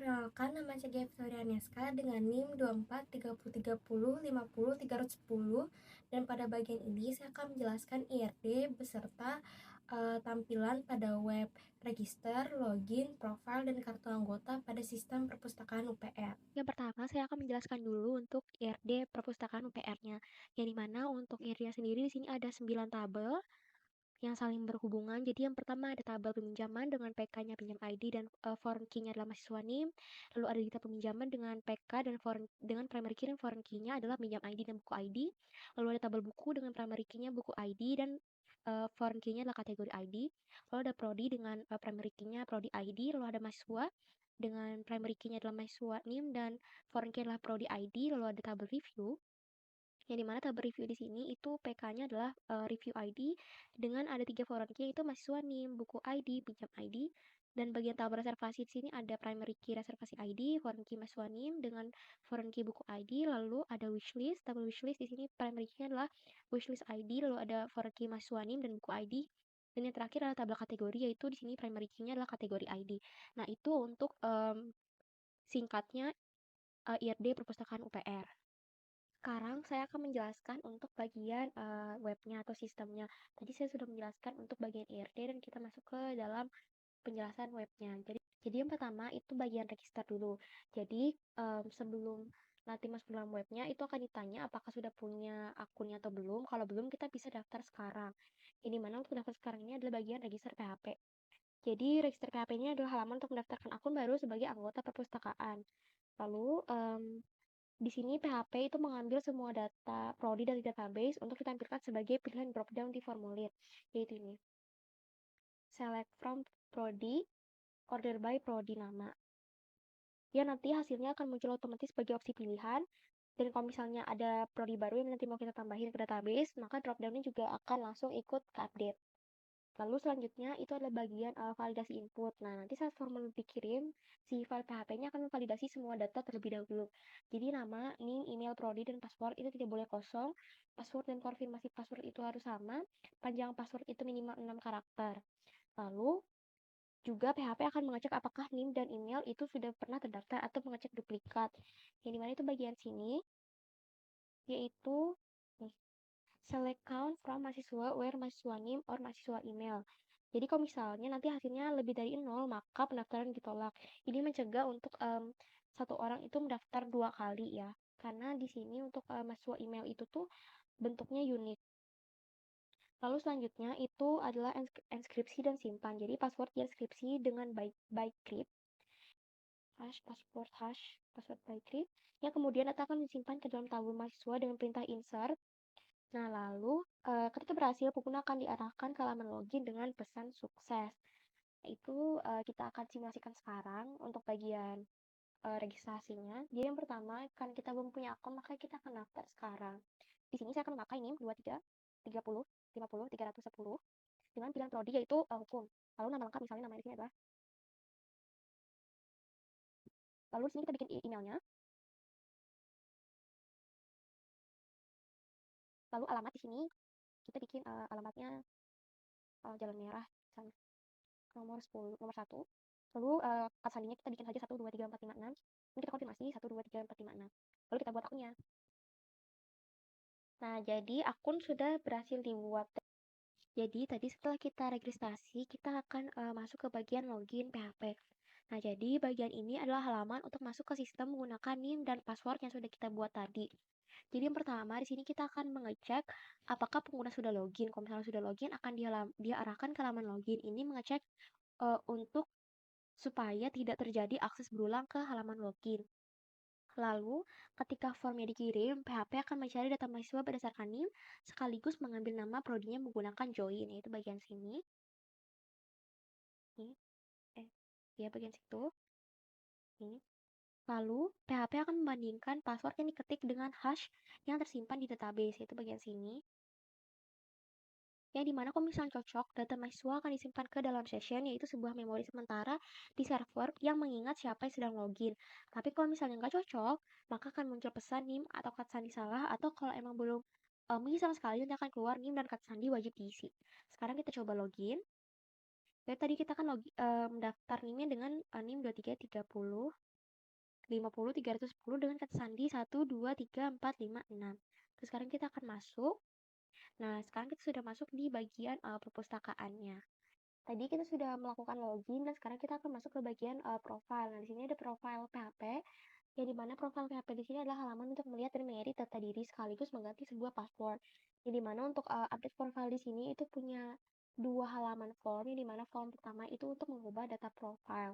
Perkenalkan, nama saya Victoria Neska dengan NIM 243030500310, dan pada bagian ini saya akan menjelaskan IRD beserta tampilan pada web, register, login, profil, dan kartu anggota pada sistem perpustakaan UPR. Yang pertama, saya akan menjelaskan dulu untuk IRD perpustakaan UPR-nya. Yang dimana untuk IRD sendiri di sini ada 9 tabel yang saling berhubungan. Jadi yang pertama ada tabel peminjaman dengan PK-nya pinjam ID dan foreign key-nya adalah mahasiswa NIM. Lalu ada data peminjaman dengan PK dan dengan primary key dan foreign key-nya adalah pinjam ID dan buku ID. Lalu ada tabel buku dengan primary key-nya buku ID dan foreign key-nya adalah kategori ID. Lalu ada prodi dengan primary key-nya prodi ID. Lalu ada mahasiswa dengan primary key-nya adalah mahasiswa NIM dan foreign key adalah prodi ID. Lalu ada tabel review yang dimana tabel review di sini itu PK-nya adalah review ID dengan ada 3 foreign key yaitu mahasiswa NIM, buku ID, pinjam ID, dan bagian tabel reservasi di sini ada primary key reservasi ID, foreign key mahasiswa NIM dengan foreign key buku ID, lalu ada wishlist, tabel wishlist di sini primary key adalah wishlist ID, lalu ada foreign key mahasiswa NIM dan buku ID. Dan yang terakhir adalah tabel kategori yaitu di sini primary key-nya adalah kategori ID. Nah, itu untuk singkatnya IRD perpustakaan UPR. Sekarang saya akan menjelaskan untuk bagian webnya atau sistemnya. Tadi saya sudah menjelaskan untuk bagian IRD dan kita masuk ke dalam penjelasan webnya. Jadi yang pertama itu bagian register dulu. Jadi sebelum nanti masuk ke dalam webnya itu akan ditanya apakah sudah punya akunnya atau belum. Kalau belum kita bisa daftar sekarang. Ini mana untuk daftar sekarang ini adalah bagian register PHP. Jadi register PHP-nya adalah halaman untuk mendaftarkan akun baru sebagai anggota perpustakaan. Lalu di sini PHP itu mengambil semua data prodi dari database untuk ditampilkan sebagai pilihan drop-down di formulir, yaitu ini. Select from prodi, order by prodi nama. Ya, nanti hasilnya akan muncul otomatis sebagai opsi pilihan. Dan kalau misalnya ada prodi baru yang nanti mau kita tambahin ke database, maka drop-down-nya juga akan langsung ikut ke update. Lalu selanjutnya itu adalah bagian validasi input. Nah, nanti saat formulir dikirim, si file PHP-nya akan memvalidasi semua data terlebih dahulu. Jadi nama, NIM, email, prodi, dan password itu tidak boleh kosong. Password dan konfirmasi password itu harus sama. Panjang password itu minimal 6 karakter. Lalu juga PHP akan mengecek apakah NIM dan email itu sudah pernah terdaftar atau mengecek duplikat. Yang dimana itu bagian sini, yaitu nih, select count from mahasiswa where mahasiswa name or mahasiswa email. Jadi kalau misalnya nanti hasilnya lebih dari 0, maka pendaftaran ditolak. Ini mencegah untuk satu orang itu mendaftar 2 kali ya. Karena di sini untuk mahasiswa email itu tuh bentuknya unik. Lalu selanjutnya itu adalah enskripsi dan simpan. Jadi password dienskripsi dengan by crypt, password by crypt. Yang kemudian data akan disimpan ke dalam tabel mahasiswa dengan perintah insert. Nah, lalu ketika berhasil, pengguna akan diarahkan ke halaman login dengan pesan sukses. Itu kita akan simulasikan sekarang untuk bagian registrasinya. Jadi yang pertama, kan kita belum punya akun, maka kita akan daftar sekarang. Di sini saya akan memakai NIM 23, 30, 50, 310, dengan pilihan prodi yaitu hukum. Lalu nama lengkap misalnya nama di sini adalah. Lalu di sini kita bikin emailnya. Lalu alamat di sini kita bikin alamatnya Jalan Merah misalnya. Nomor 10, nomor 1. Lalu kata sandinya kita bikin saja 1, 2, 3, 4, 5, 6. Ini kita konfirmasi 1, 2, 3, 4, 5, 6. Lalu kita buat akunnya. Nah, jadi akun sudah berhasil dibuat. Jadi tadi setelah kita registrasi, kita akan masuk ke bagian login PHP. Nah, jadi bagian ini adalah halaman untuk masuk ke sistem menggunakan NIM dan password yang sudah kita buat tadi. Jadi yang pertama di sini kita akan mengecek apakah pengguna sudah login. Kalau misalnya sudah login akan diarahkan ke halaman login. Ini mengecek untuk supaya tidak terjadi akses berulang ke halaman login. Lalu, ketika formnya dikirim, PHP akan mencari data mahasiswa berdasarkan NIM, sekaligus mengambil nama prodinya menggunakan join, yaitu bagian sini. Ini, ya bagian situ. Ini. Lalu, PHP akan membandingkan password yang diketik dengan hash yang tersimpan di database, yaitu bagian sini. Yang dimana kalau misalnya cocok, data mahasiswa akan disimpan ke dalam session, yaitu sebuah memori sementara di server yang mengingat siapa yang sedang login. Tapi kalau misalnya nggak cocok, maka akan muncul pesan NIM atau kata sandi salah, atau kalau emang belum mengisi sama sekali, nanti akan keluar NIM dan kata sandi wajib diisi. Sekarang kita coba login. Jadi tadi kita kan mendaftar NIM-nya dengan NIM 2330. 50, 310 dengan kata sandi 1, 2, 3, 4, 5, 6. Terus sekarang kita akan masuk. Nah, sekarang kita sudah masuk di bagian perpustakaannya. Tadi kita sudah melakukan login dan sekarang kita akan masuk ke bagian profile. Nah, di sini ada profile PHP, yang dimana profile PHP di sini adalah halaman untuk melihat dan mengedit data diri sekaligus mengganti sebuah password. Yang dimana untuk update profile di sini itu punya dua halaman form, yang dimana form pertama itu untuk mengubah data profile,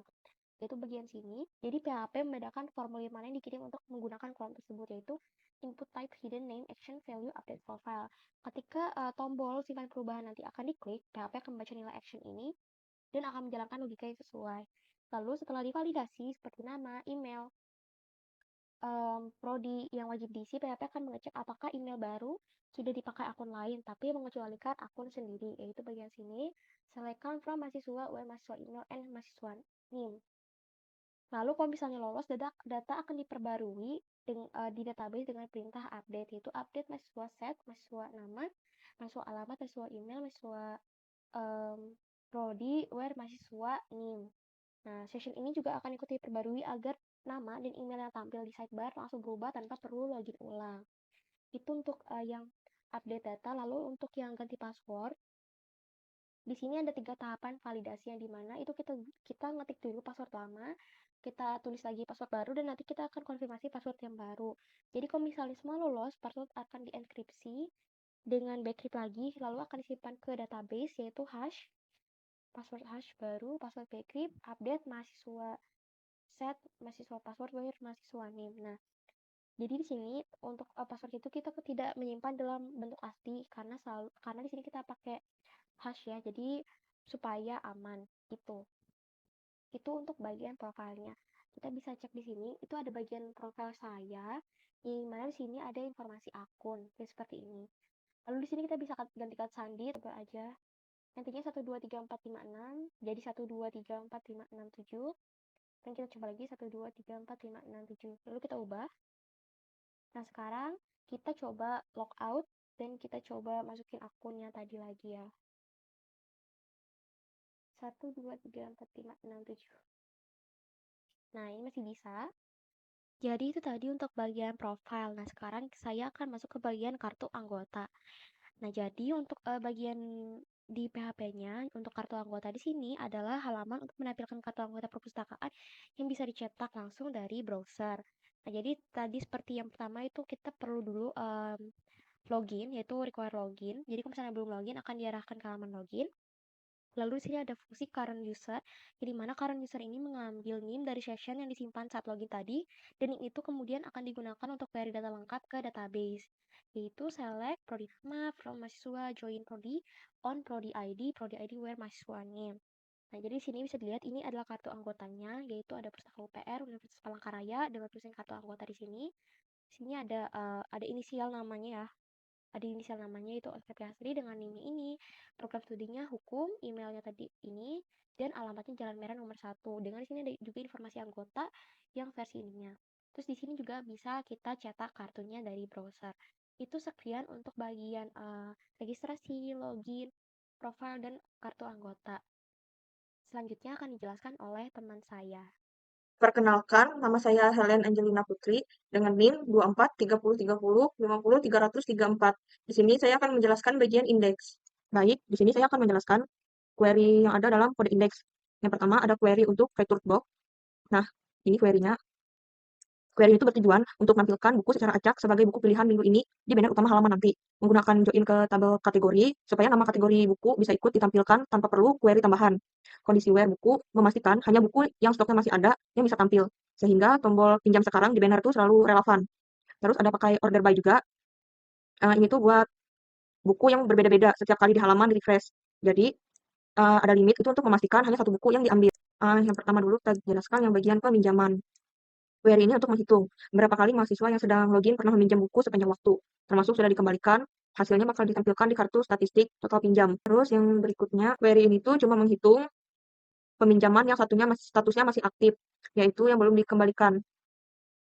yaitu bagian sini. Jadi PHP membedakan formulir mana yang dikirim untuk menggunakan kolom tersebut, yaitu input type, hidden name, action, value, update profile. Ketika tombol simpan perubahan nanti akan diklik, PHP akan membaca nilai action ini dan akan menjalankan logika yang sesuai. Lalu setelah divalidasi seperti nama, email, prodi yang wajib diisi, PHP akan mengecek apakah email baru sudah dipakai akun lain, tapi mengecualikan akun sendiri, yaitu bagian sini, select count from mahasiswa, where mahasiswa email, and mahasiswa name. Lalu kalau misalnya lolos, data akan diperbarui di database dengan perintah update, yaitu update mahasiswa set, mahasiswa nama, mahasiswa alamat, mahasiswa email, mahasiswa prodi, where mahasiswa name. Nah, session ini juga akan ikut diperbarui agar nama dan email yang tampil di sidebar langsung berubah tanpa perlu login ulang. Itu untuk yang update data. Lalu untuk yang ganti password, di sini ada 3 tahapan validasi, yang dimana itu kita ngetik dulu password lama, kita tulis lagi password baru, dan nanti kita akan konfirmasi password yang baru. Jadi kalau misalnya semua lolos, password akan dienkripsi dengan backup lagi, lalu akan disimpan ke database, yaitu hash, password hash baru, password backup, update mahasiswa set, mahasiswa password, where mahasiswa name. Nah, jadi di sini untuk password itu kita tidak menyimpan dalam bentuk asli, karena di sini kita pakai hash ya, jadi supaya aman gitu. Itu untuk bagian profilnya. Kita bisa cek di sini, itu ada bagian profil saya, di mana di sini ada informasi akun, ya seperti ini. Lalu di sini kita bisa ganti kata sandi, coba aja. Nantinya 1, 2, 3, 4, 5, 6, jadi 1, 2, 3, 4, 5, 6, 7. Dan kita coba lagi 1, 2, 3, 4, 5, 6, 7. Lalu kita ubah. Nah, sekarang kita coba logout dan kita coba masukin akunnya tadi lagi ya. 1, 2, 3, 4, 5, 6, 7. Nah, ini masih bisa. Jadi itu tadi untuk bagian profile. Nah, sekarang saya akan masuk ke bagian kartu anggota. Nah, jadi untuk bagian di PHP-nya, untuk kartu anggota di sini adalah halaman untuk menampilkan kartu anggota perpustakaan yang bisa dicetak langsung dari browser. Nah, jadi tadi seperti yang pertama itu kita perlu dulu login, yaitu require login. Jadi kalau misalnya belum login akan diarahkan ke halaman login. Lalu di sini ada fungsi current user, di mana current user ini mengambil name dari session yang disimpan saat login tadi, dan yang itu kemudian akan digunakan untuk query data lengkap ke database, yaitu select prodi nama from mahasiswa, join prodi, on prodi ID where mahasiswa name. Nah, jadi di sini bisa dilihat ini adalah kartu anggotanya, yaitu ada Pustaka UPR Universitas Palangkaraya dengan tulisan kartu anggota di sini. Di sini ada inisial namanya ya, ada inisial namanya itu Oscar Asri dengan NIM ini, program studinya hukum, emailnya tadi ini, dan alamatnya Jalan Merah nomor 1. Dengan di sini ada juga informasi anggota yang versi ininya. Terus di sini juga bisa kita cetak kartunya dari browser. Itu sekian untuk bagian registrasi, login, profile, dan kartu anggota. Selanjutnya akan dijelaskan oleh teman saya. Perkenalkan, nama saya Helen Angelina Putri dengan NIM 243030500334. Di sini saya akan menjelaskan bagian indeks. Baik, di sini saya akan menjelaskan query yang ada dalam kode indeks. Yang pertama ada query untuk return box. Nah, ini query-nya. Query itu bertujuan untuk menampilkan buku secara acak sebagai buku pilihan minggu ini di banner utama halaman nanti. Menggunakan join ke tabel kategori, supaya nama kategori buku bisa ikut ditampilkan tanpa perlu query tambahan. Kondisi where buku memastikan hanya buku yang stoknya masih ada yang bisa tampil, sehingga tombol pinjam sekarang di banner itu selalu relevan. Terus ada pakai order by juga. Ini tuh buat buku yang berbeda-beda setiap kali di halaman di refresh. Jadi ada limit itu untuk memastikan hanya satu buku yang diambil. Yang pertama dulu kita jelaskan yang bagian peminjaman. Query ini untuk menghitung berapa kali mahasiswa yang sedang login pernah meminjam buku sepanjang waktu, termasuk sudah dikembalikan, hasilnya bakal ditampilkan di kartu statistik total pinjam. Terus yang berikutnya, query ini tuh cuma menghitung peminjaman yang satunya statusnya masih aktif, yaitu yang belum dikembalikan.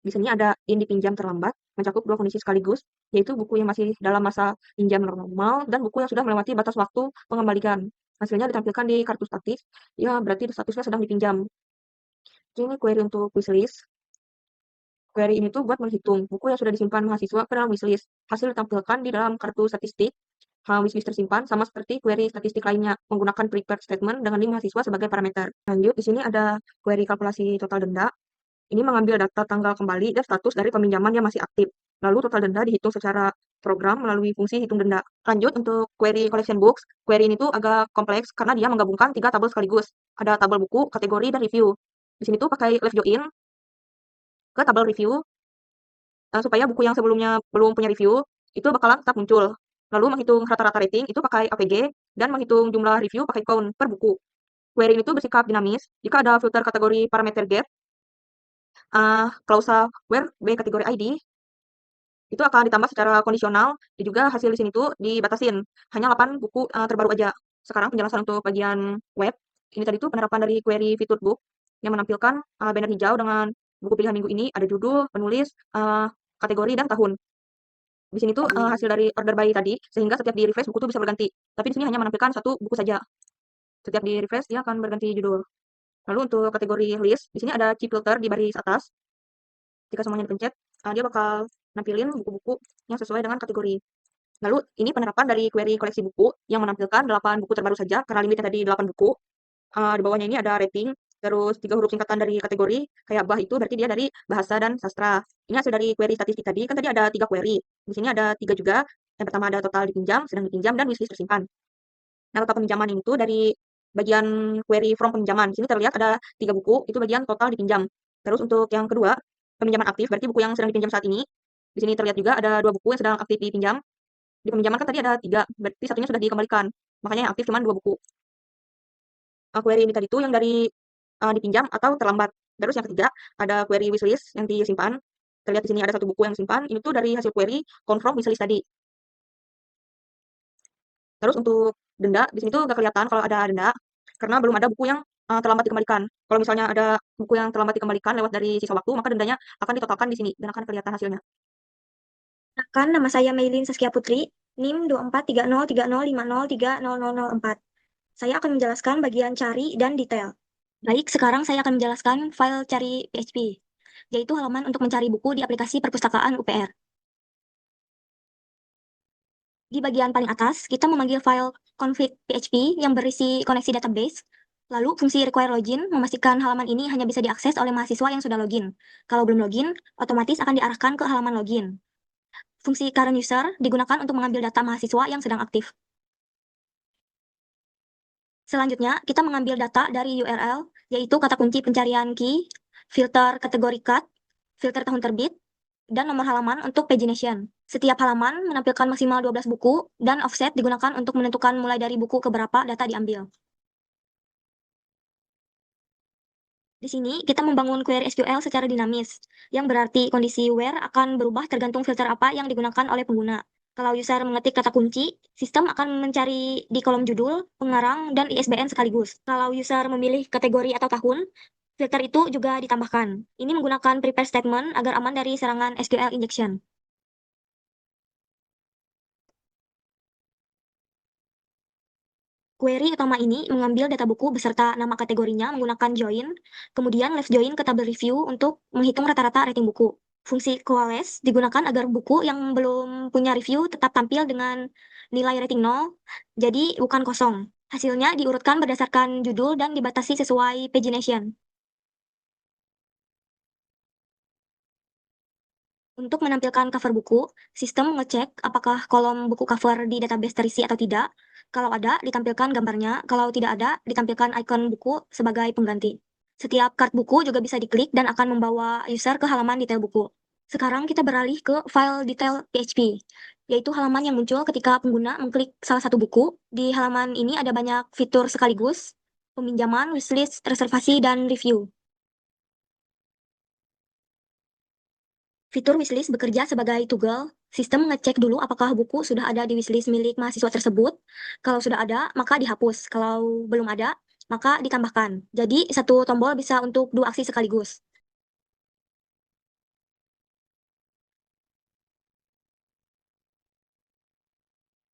Di sini ada yang dipinjam terlambat, mencakup dua kondisi sekaligus, yaitu buku yang masih dalam masa pinjam normal dan buku yang sudah melewati batas waktu pengembalian. Hasilnya ditampilkan di kartu statis, ya berarti statusnya sedang dipinjam. Ini query untuk wishlist. Query ini tuh buat menghitung buku yang sudah disimpan mahasiswa ke dalam wishlist. Hasil ditampilkan di dalam kartu statistik wishlist tersimpan sama seperti query statistik lainnya menggunakan prepared statement dengan NIM mahasiswa sebagai parameter. Lanjut, di sini ada query kalkulasi total denda. Ini mengambil data tanggal kembali dan status dari peminjaman yang masih aktif. Lalu total denda dihitung secara program melalui fungsi hitung denda. Lanjut, untuk query collection books, query ini tuh agak kompleks karena dia menggabungkan 3 tabel sekaligus. Ada tabel buku, kategori, dan review. Di sini tuh pakai left join ke tabel review supaya buku yang sebelumnya belum punya review itu bakalan tetap muncul. Lalu menghitung rata-rata rating itu pakai APG dan menghitung jumlah review pakai count per buku. Query itu bersikap dinamis. Jika ada filter kategori parameter get, klausa where B kategori ID itu akan ditambah secara kondisional dan juga hasil di sini tuh dibatasin hanya 8 buku terbaru aja. Sekarang penjelasan untuk bagian web. Ini tadi tuh penerapan dari query fitur book yang menampilkan banner hijau dengan buku pilihan minggu ini ada judul, penulis, kategori, dan tahun. Di sini tuh hasil dari order by tadi, sehingga setiap di refresh buku tuh bisa berganti. Tapi di sini hanya menampilkan satu buku saja. Setiap di refresh dia akan berganti judul. Lalu untuk kategori list, di sini ada chip filter di baris atas. Jika semuanya dipencet, dia bakal nampilin buku-buku yang sesuai dengan kategori. Lalu ini penerapan dari query koleksi buku yang menampilkan 8 buku terbaru saja karena limitnya tadi 8 buku. Di bawahnya ini ada rating, terus 3 huruf singkatan dari kategori, kayak bah itu berarti dia dari bahasa dan sastra. Ini hasil dari query statistik tadi, kan tadi ada 3 query. Di sini ada 3 juga. Yang pertama ada total dipinjam, sedang dipinjam, dan wishlist tersimpan. Nah, total peminjaman ini tuh dari bagian query from peminjaman. Di sini terlihat ada 3 buku, itu bagian total dipinjam. Terus untuk yang kedua, peminjaman aktif, berarti buku yang sedang dipinjam saat ini. Di sini terlihat juga ada 2 buku yang sedang aktif dipinjam. Di peminjaman kan tadi ada 3, berarti satunya sudah dikembalikan. Makanya yang aktif cuma 2 buku. Query ini tadi tuh yang dari dipinjam atau terlambat. Terus yang ketiga ada query wishlist yang disimpan. Terlihat di sini ada 1 buku yang disimpan. Ini tuh dari hasil query confirm wishlist tadi. Terus untuk denda di sini tuh nggak kelihatan kalau ada denda karena belum ada buku yang terlambat dikembalikan. Kalau misalnya ada buku yang terlambat dikembalikan lewat dari sisa waktu, maka dendanya akan ditotalkan di sini dan akan kelihatan hasilnya. Perkenalkan, nama saya Maylin Saskia Putri, NIM 243030503004. Saya akan menjelaskan bagian cari dan detail. Baik, sekarang saya akan menjelaskan file cari PHP, yaitu halaman untuk mencari buku di aplikasi perpustakaan UPR. Di bagian paling atas, kita memanggil file config.php yang berisi koneksi database. Lalu, fungsi require login memastikan halaman ini hanya bisa diakses oleh mahasiswa yang sudah login. Kalau belum login, otomatis akan diarahkan ke halaman login. Fungsi current user digunakan untuk mengambil data mahasiswa yang sedang aktif. Selanjutnya, kita mengambil data dari URL, yaitu kata kunci pencarian key, filter kategori cut, filter tahun terbit, dan nomor halaman untuk pagination. Setiap halaman menampilkan maksimal 12 buku, dan offset digunakan untuk menentukan mulai dari buku ke berapa data diambil. Di sini, kita membangun query SQL secara dinamis, yang berarti kondisi where akan berubah tergantung filter apa yang digunakan oleh pengguna. Kalau user mengetik kata kunci, sistem akan mencari di kolom judul, pengarang, dan ISBN sekaligus. Kalau user memilih kategori atau tahun, filter itu juga ditambahkan. Ini menggunakan prepare statement agar aman dari serangan SQL injection. Query utama ini mengambil data buku beserta nama kategorinya menggunakan join, kemudian left join ke tabel review untuk menghitung rata-rata rating buku. Fungsi coalesce digunakan agar buku yang belum punya review tetap tampil dengan nilai rating 0, jadi bukan kosong. Hasilnya diurutkan berdasarkan judul dan dibatasi sesuai pagination. Untuk menampilkan cover buku, sistem mengecek apakah kolom buku cover di database terisi atau tidak. Kalau ada, ditampilkan gambarnya. Kalau tidak ada, ditampilkan ikon buku sebagai pengganti. Setiap card buku juga bisa diklik dan akan membawa user ke halaman detail buku. Sekarang kita beralih ke file detail PHP, yaitu halaman yang muncul ketika pengguna mengklik salah satu buku. Di halaman ini ada banyak fitur sekaligus, peminjaman, wishlist, reservasi, dan review. Fitur wishlist bekerja sebagai toggle. Sistem mengecek dulu apakah buku sudah ada di wishlist milik mahasiswa tersebut. Kalau sudah ada, maka dihapus. Kalau belum ada, maka ditambahkan. Jadi, satu tombol bisa untuk 2 aksi sekaligus.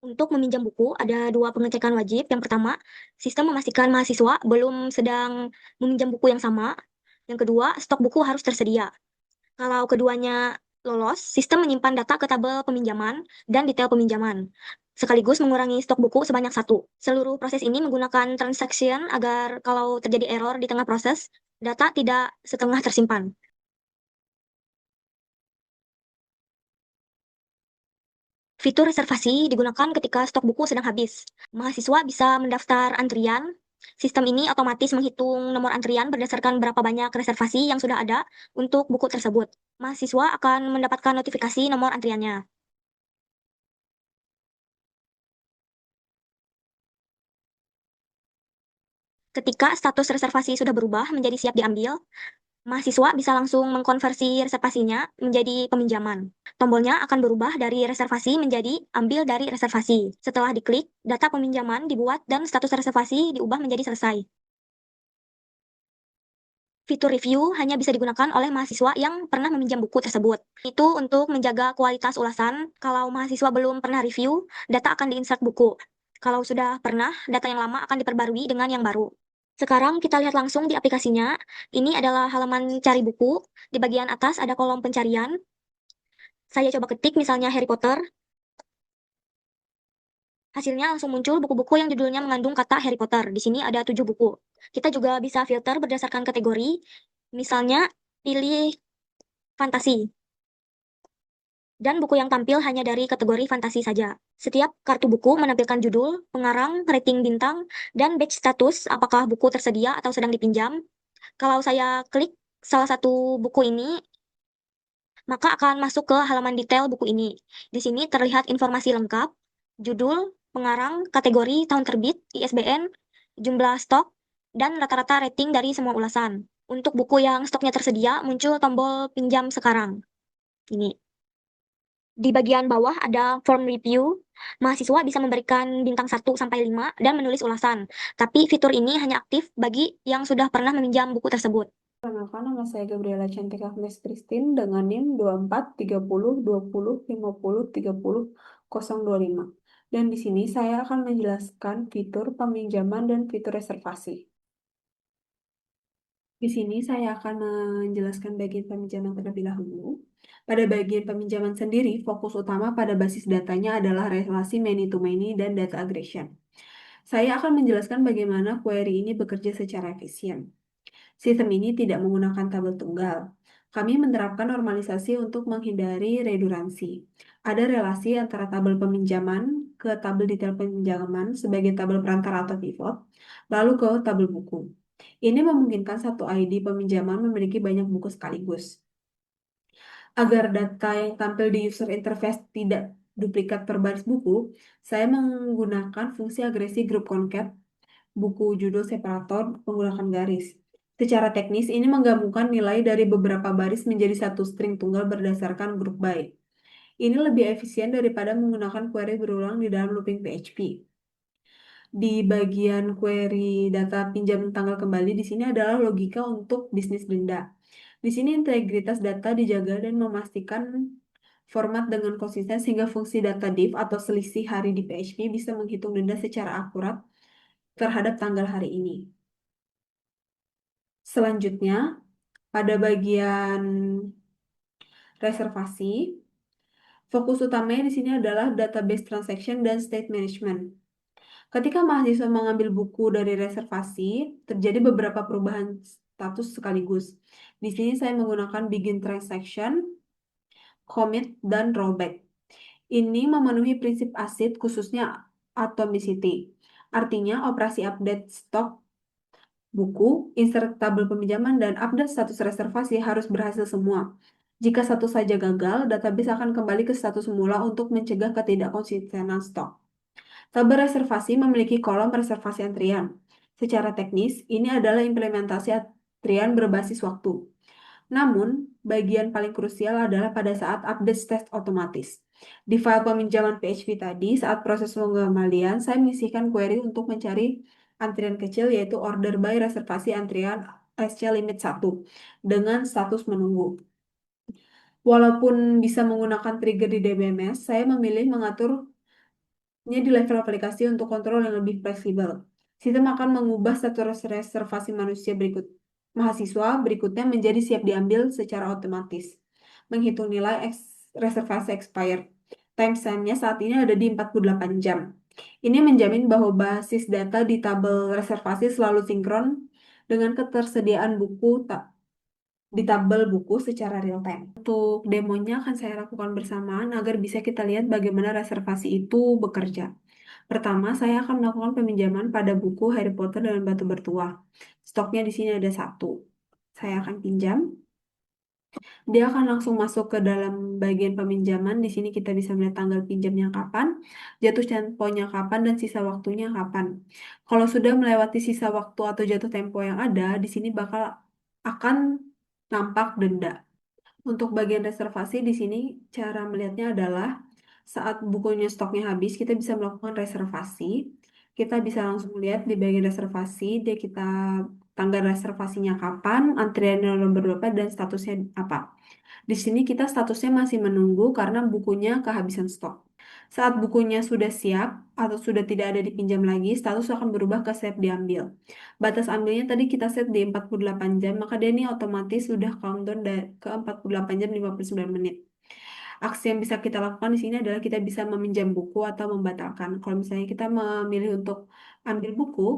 Untuk meminjam buku, ada 2 pengecekan wajib. Yang pertama, sistem memastikan mahasiswa belum sedang meminjam buku yang sama. Yang kedua, stok buku harus tersedia. Kalau keduanya lolos, sistem menyimpan data ke tabel peminjaman dan detail peminjaman, sekaligus mengurangi stok buku sebanyak 1. Seluruh proses ini menggunakan transaction agar kalau terjadi error di tengah proses, data tidak setengah tersimpan. Fitur reservasi digunakan ketika stok buku sedang habis. Mahasiswa bisa mendaftar antrian. Sistem ini otomatis menghitung nomor antrian berdasarkan berapa banyak reservasi yang sudah ada untuk buku tersebut. Mahasiswa akan mendapatkan notifikasi nomor antriannya. Ketika status reservasi sudah berubah menjadi siap diambil, mahasiswa bisa langsung mengkonversi reservasinya menjadi peminjaman. Tombolnya akan berubah dari reservasi menjadi ambil dari reservasi. Setelah diklik, data peminjaman dibuat dan status reservasi diubah menjadi selesai. Fitur review hanya bisa digunakan oleh mahasiswa yang pernah meminjam buku tersebut. Itu untuk menjaga kualitas ulasan. Kalau mahasiswa belum pernah review, data akan diinsert buku. Kalau sudah pernah, data yang lama akan diperbarui dengan yang baru. Sekarang kita lihat langsung di aplikasinya. Ini adalah halaman cari buku. Di bagian atas ada kolom pencarian. Saya coba ketik misalnya Harry Potter. Hasilnya langsung muncul buku-buku yang judulnya mengandung kata Harry Potter. Di sini ada 7 buku. Kita juga bisa filter berdasarkan kategori. Misalnya, pilih fantasi. Dan buku yang tampil hanya dari kategori fantasi saja. Setiap kartu buku menampilkan judul, pengarang, rating bintang, dan batch status apakah buku tersedia atau sedang dipinjam. Kalau saya klik salah satu buku ini, maka akan masuk ke halaman detail buku ini. Di sini terlihat informasi lengkap, judul, pengarang, kategori, tahun terbit, ISBN, jumlah stok, dan rata-rata rating dari semua ulasan. Untuk buku yang stoknya tersedia, muncul tombol pinjam sekarang. Ini. Di bagian bawah ada form review. Mahasiswa bisa memberikan bintang 1-5 dan menulis ulasan. Tapi fitur ini hanya aktif bagi yang sudah pernah meminjam buku tersebut. Perkenalkan, nama saya Gabriela Cantik Agnes Christine dengan NIM 243020503025. Dan di sini saya akan menjelaskan fitur peminjaman dan fitur reservasi. Di sini saya akan menjelaskan bagian peminjaman terlebih dahulu. Pada bagian peminjaman sendiri, fokus utama pada basis datanya adalah relasi many-to-many dan data aggregation. Saya akan menjelaskan bagaimana query ini bekerja secara efisien. Sistem ini tidak menggunakan tabel tunggal. Kami menerapkan normalisasi untuk menghindari redundansi. Ada relasi antara tabel peminjaman ke tabel detail peminjaman sebagai tabel perantara atau pivot, lalu ke tabel buku. Ini memungkinkan satu ID peminjaman memiliki banyak buku sekaligus. Agar data yang tampil di user interface tidak duplikat per baris buku, saya menggunakan fungsi agresi group concat buku judul separator menggunakan garis. Secara teknis, ini menggabungkan nilai dari beberapa baris menjadi satu string tunggal berdasarkan group by. Ini lebih efisien daripada menggunakan query berulang di dalam looping PHP. Di bagian query data pinjam tanggal kembali, di sini adalah logika untuk bisnis denda. Di sini integritas data dijaga dan memastikan format dengan konsisten sehingga fungsi data div atau selisih hari di PHP bisa menghitung denda secara akurat terhadap tanggal hari ini. Selanjutnya, pada bagian reservasi, fokus utamanya di sini adalah database transaction dan state management. Ketika mahasiswa mengambil buku dari reservasi, terjadi beberapa perubahan status sekaligus. Di sini saya menggunakan begin transaction, commit, dan rollback. Ini memenuhi prinsip ACID khususnya atomicity. Artinya operasi update stok buku, insert tabel peminjaman, dan update status reservasi harus berhasil semua. Jika satu saja gagal, database akan kembali ke status semula untuk mencegah ketidakkonsistenan stok. Tabel reservasi memiliki kolom reservasi antrian. Secara teknis, ini adalah implementasi antrian berbasis waktu. Namun, bagian paling krusial adalah pada saat update state otomatis. Di file peminjaman PHP tadi, saat proses pengembalian, saya menyisihkan query untuk mencari antrian kecil yaitu order by reservasi antrian SC limit 1 dengan status menunggu. Walaupun bisa menggunakan trigger di DBMS, saya memilih mengatur di level aplikasi untuk kontrol yang lebih fleksibel. Sistem akan mengubah status reservasi mahasiswa berikutnya menjadi siap diambil secara otomatis. menghitung nilai reservasi expired. Timestamp-nya saat ini ada di 48 jam. Ini menjamin bahwa basis data di tabel reservasi selalu sinkron dengan ketersediaan buku di tabel buku secara real time. Untuk demonya akan saya lakukan bersamaan agar bisa kita lihat bagaimana reservasi itu bekerja. Pertama, saya akan melakukan peminjaman pada buku Harry Potter dan Batu Bertuah. Stoknya di sini ada 1. Saya akan pinjam. Dia akan langsung masuk ke dalam bagian peminjaman. Di sini kita bisa melihat tanggal pinjamnya kapan, jatuh temponya kapan, dan sisa waktunya kapan. Kalau sudah melewati sisa waktu atau jatuh tempo yang ada, di sini akan nampak denda. Untuk bagian reservasi di sini cara melihatnya adalah saat bukunya stoknya habis, kita bisa melakukan reservasi. Kita bisa langsung lihat di bagian reservasi, kita tanggal reservasinya kapan, antriannya nomor berapa, dan statusnya apa. Di sini kita statusnya masih menunggu karena bukunya kehabisan stok. Saat bukunya sudah siap atau sudah tidak ada dipinjam lagi, status akan berubah ke siap diambil. Batas ambilnya tadi kita set di 48 jam, maka dia ini otomatis sudah countdown ke 48 jam 59 menit. Aksi yang bisa kita lakukan di sini adalah kita bisa meminjam buku atau membatalkan. Kalau misalnya kita memilih untuk ambil buku,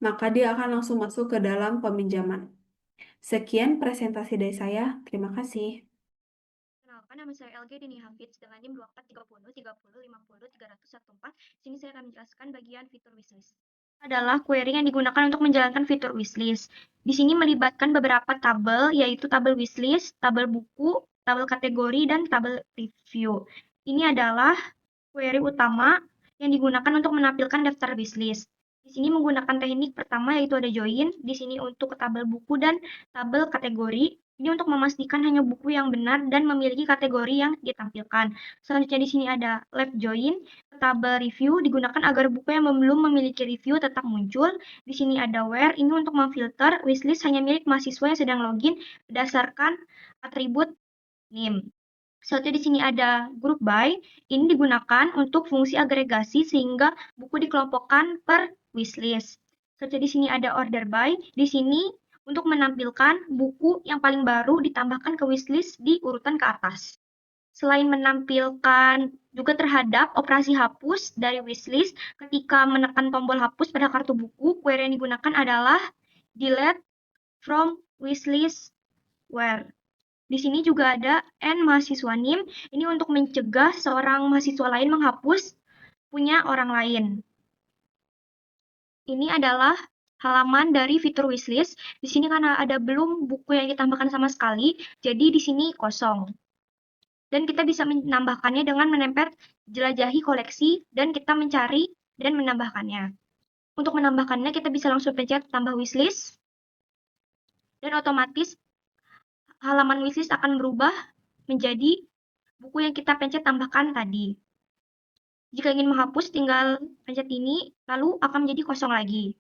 maka dia akan langsung masuk ke dalam peminjaman. Sekian presentasi dari saya. Terima kasih. Kenalkan, nama saya LG Dini Hafiz dengan NIM 2430 30 50 314. Sini saya akan menjelaskan bagian fitur wishlist. Adalah query yang digunakan untuk menjalankan fitur wishlist. Di sini melibatkan beberapa tabel, yaitu tabel wishlist, tabel buku, tabel kategori, dan tabel review. Ini adalah query utama yang digunakan untuk menampilkan daftar wishlist. Di sini menggunakan teknik pertama yaitu ada join. Di sini untuk tabel buku dan tabel kategori. Ini untuk memastikan hanya buku yang benar dan memiliki kategori yang ditampilkan. Selanjutnya di sini ada left join. Tabel review digunakan agar buku yang belum memiliki review tetap muncul. Di sini ada where. Ini untuk memfilter wishlist hanya milik mahasiswa yang sedang login berdasarkan atribut name. Selanjutnya di sini ada group by. Ini digunakan untuk fungsi agregasi sehingga buku dikelompokkan per wishlist. Selanjutnya di sini ada order by. Di sini untuk menampilkan buku yang paling baru ditambahkan ke wishlist di urutan ke atas. Selain menampilkan juga terhadap operasi hapus dari wishlist, ketika menekan tombol hapus pada kartu buku, query yang digunakan adalah delete from wishlist where. Di sini juga ada N mahasiswa NIM, ini untuk mencegah seorang mahasiswa lain menghapus punya orang lain. Ini adalah halaman dari fitur wishlist. Di sini karena ada belum buku yang ditambahkan sama sekali, jadi di sini kosong. Dan kita bisa menambahkannya dengan menempel jelajahi koleksi dan kita mencari dan menambahkannya. Untuk menambahkannya kita bisa langsung pencet tambah wishlist dan otomatis halaman wishlist akan berubah menjadi buku yang kita pencet tambahkan tadi. Jika ingin menghapus, tinggal pencet ini, lalu akan menjadi kosong lagi.